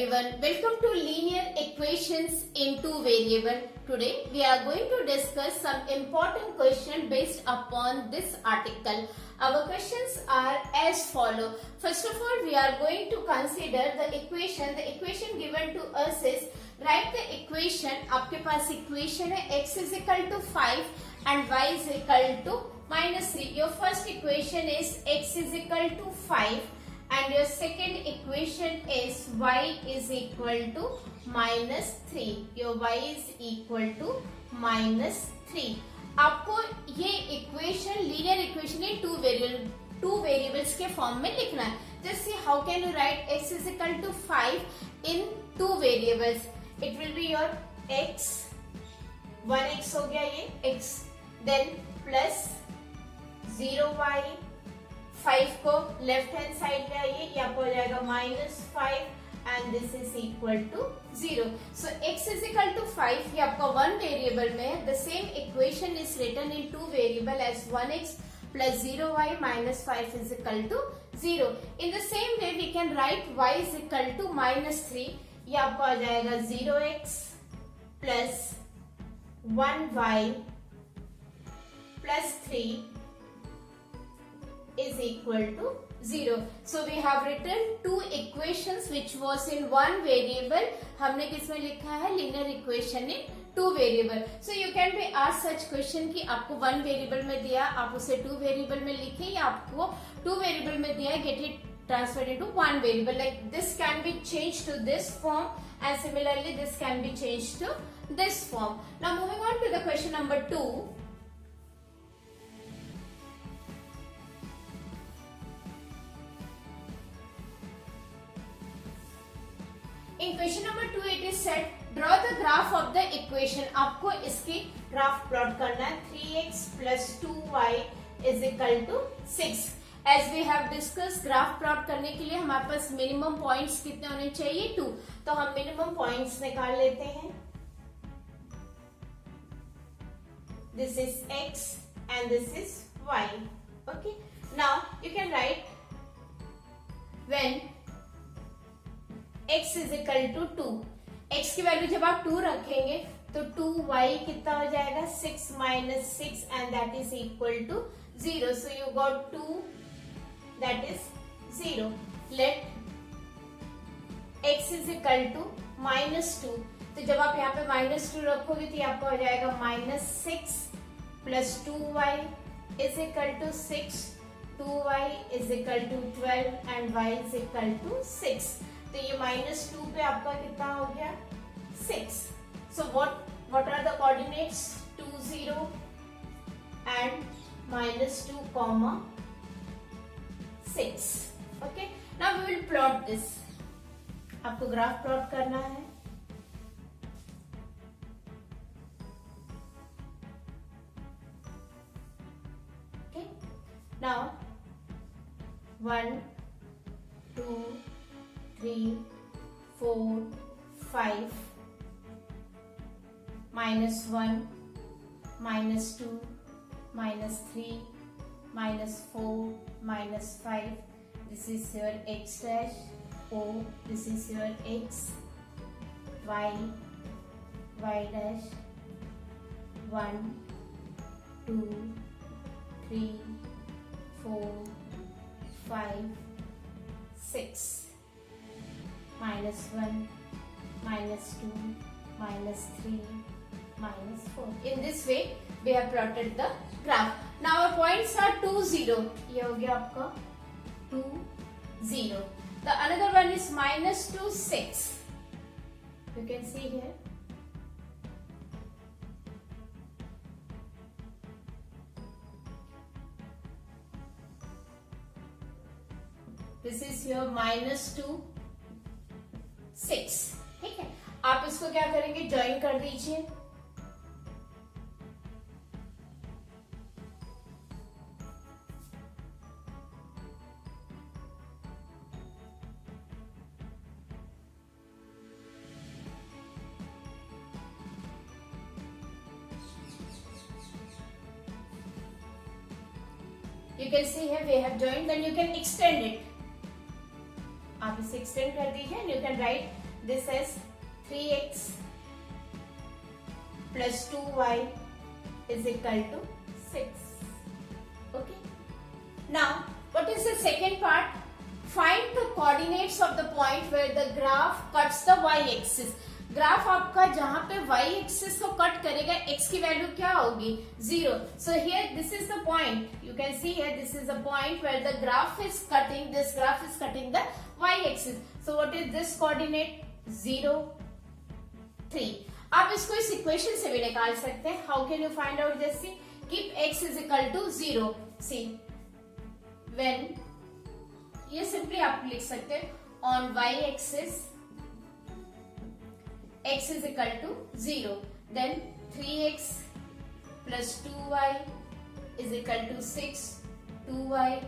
everyone, welcome to linear equations in two variable. Today we are going to discuss some important question based upon this article. Our questions are as follow. First of all, we are going to consider the equation. The equation given to us is, write the equation. आपके पास equation है x is equal to 5 and y is equal to -3. Your first equation is x is equal to 5 and your second equation is y is equal to -3. Your y is equal to -3. आपको ये equation linear equation है two variables के form में लिखना है. Just see how can you right x is equal to 5 in two variables. It will be your x, 1x हो गया ये x, then plus 0y, 5 को लेफ्ट हैंड साइड ले आइए, ये आपको हो जाएगा -5 and this is equal to 0. So x is equal to 5, ये आपका वन वेरिएबल में है. The same equation is written in two variable as 1x plus 0y minus 5 is equal to 0. In the same way we can write y is equal to -3. ये आपको आ जाएगा 0x plus 1y plus 3 is equal to 0. So we have written two equations which was in one variable. हमने किसमें लिखा है? linear equation in two variable. So you can be asked such question कि आपको one variable में दिया, आप उसे two variable में लिखें, या आपको two variable में दिया है, get it transferred into one variable. Like this can be changed to this form and similarly this can be changed to this form. Now moving on to the question number 2. In question number 2 it is said, draw the graph of the equation. आपको इसकी graph plot करना है. 3x plus 2y is equal to 6. As we have discussed, graph plot करने के लिए हमारे पास minimum points कितने होने चाहिए? 2. तो हम मिनिमम पॉइंट्स निकाल लेते हैं. This is x and this is y. Okay. Now you can write when x is equal to 2. x की वैल्यू जब आप 2 रखेंगे तो 2y कितना हो जाएगा? 6 minus 6 and that is equal to 0. So you got 2, that is 0. Let x is equal to -2. तो जब आप यहाँ पे -2 रखोगे तो ये आपका हो जाएगा -6 plus 2y is equal to 6. 2y is equal to 12 and y is equal to 6. तो ये -2 पे आपका कितना हो गया? 6. So what are the coordinates? 2, 0 and -2, 6. Okay. Now we will plot this. आपको ग्राफ प्लॉट करना है. Okay. Now 1, 2, 3, 4, 5, -1, -2, -3, -4, -5. This is your x dash. O. This is your x. Y. Y dash. 1, 2, 3, 4, 5, 6. -1, -2, -3, -4. In this way we have plotted the graph. Now our points are 2, 0. ये हो गया आपका 2, 0. The another one is -2, 6. You can see here. This is your -2, 6. ठीक है. आप इसको क्या करेंगे? ज्वाइन कर दीजिए. You can see here we have joined. Then you can extend it. आप इसे एक्सटेंड कर दीजिए. You can write this as 3x plus 2y is equal to 6. Okay. Now, what is the second part? Find the coordinates of the point where the graph cuts the y-axis. Graph आपका जहां पे y-axis को cut करेगा, x की value क्या होगी? 0. So here this is the point. You can see here this is the point where the graph is cutting. This graph is cutting the y-axis. So what is this coordinate? 0, 3. आप इसको इस equation से भी निकाल सकते हैं. How can you find out this? Keep x is equal to 0. See, when ये simply आप लिख सकते हैं on y-axis x is equal to 0, then 3x plus 2y is equal to 6, 2y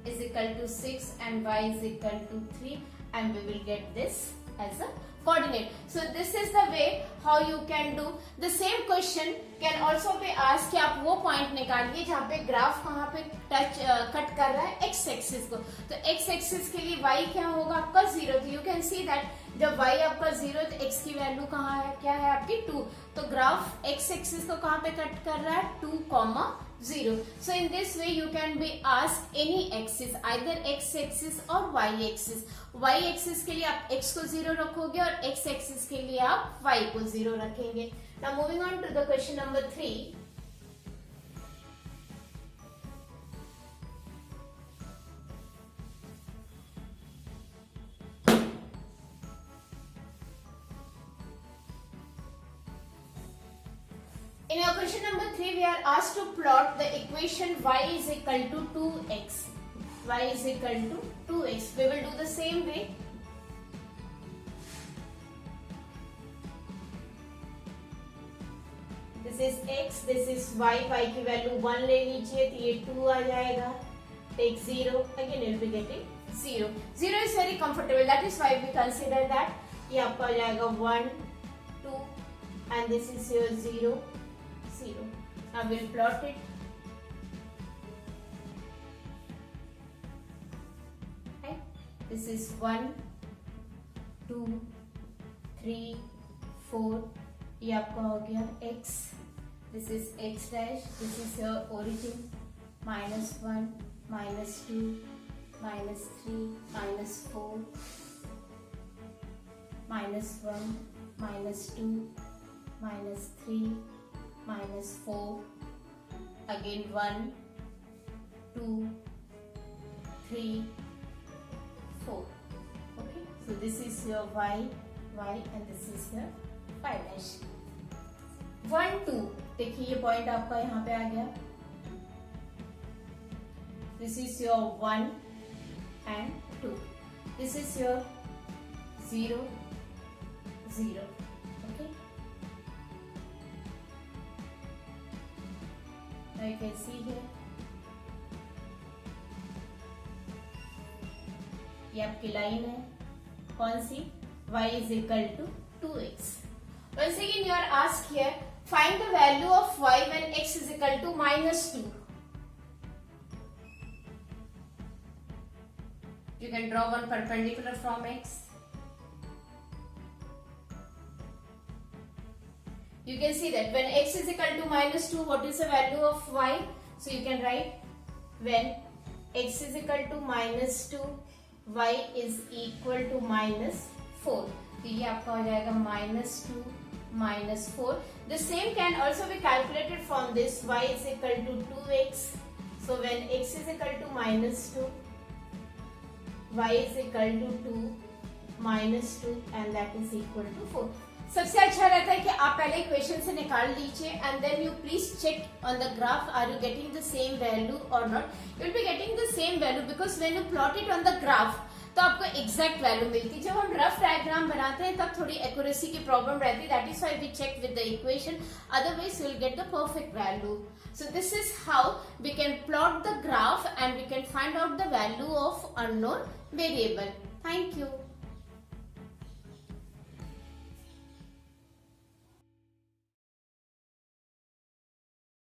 is equal to 6 and y is equal to 3, and we will get this as a coordinate. So this is the way how you can do. The same question can also be asked कि आप वो point निकालिए जहाँ पे graph कहाँ पे cut कर रहा है x एक्सिस को. तो x एक्सिस के लिए y क्या होगा आपका 0. तो यू कैन सी दैट जब y आपका 0 तो x की वैल्यू कहाँ है, क्या है आपकी 2. तो ग्राफ x एक्सिस को कहाँ पे कट कर रहा है 2, 0. So in this way you can be asked any axis, either x axis or y axis. Y axis के लिए आप x को 0 रखोगे और x axis के लिए आप y को 0 रखेंगे. Now moving on to the question number 3. In your question number 3, we are asked to plot the equation y is equal to 2x. Y is equal to 2x. We will do the same way. This is x, this is y. Y की value 1 ले लीजिए तो ये 2 आ जाएगा. Take 0. Again you will be getting 0. 0 is very comfortable. That is why we consider that. ये आपका आ जाएगा 1, 2 and this is your 0. 0. I will plot it. Right? This is 1, 2, 3, 4. ये आपका हो गया x. This is x dash. This is your origin. -1, -2, -3, -4, -1, -2, -3. -4, again 1, 2, 3, 4. Okay, so this is your y, and this is your y dash. 1, 2. देखिए ये point आपका यहाँ पे आ गया. This is your 1 and 2. This is your 0, 0. Okay. Now you can see here, ये आपकी line है कौन सी, y is equal to 2x. Once again you are asked here, find the value of y when x is equal to -2. You can draw one perpendicular from x. You can see that when x is equal to -2, what is the value of y? So you can write when x is equal to -2, y is equal to -4. तो ये आपका हो जाएगा -2, -4. The same can also be calculated from this. Y is equal to 2x. So when x is equal to -2, y is equal to 2, -2 and that is equal to 4. सबसे अच्छा रहता है कि आप पहले इक्वेशन से निकाल लीजिए and then you please check on the graph are you getting the same value or not. You will be getting the same value because when you plot it on the graph तो आपको exact value मिलती है. जब हम rough diagram बनाते हैं तब थोड़ी एक्यूरेसी की प्रॉब्लम रहती है. That is why we check with the equation, otherwise you will get the perfect value. So this is how we can plot the graph and we can find out the value of unknown variable. Thank you.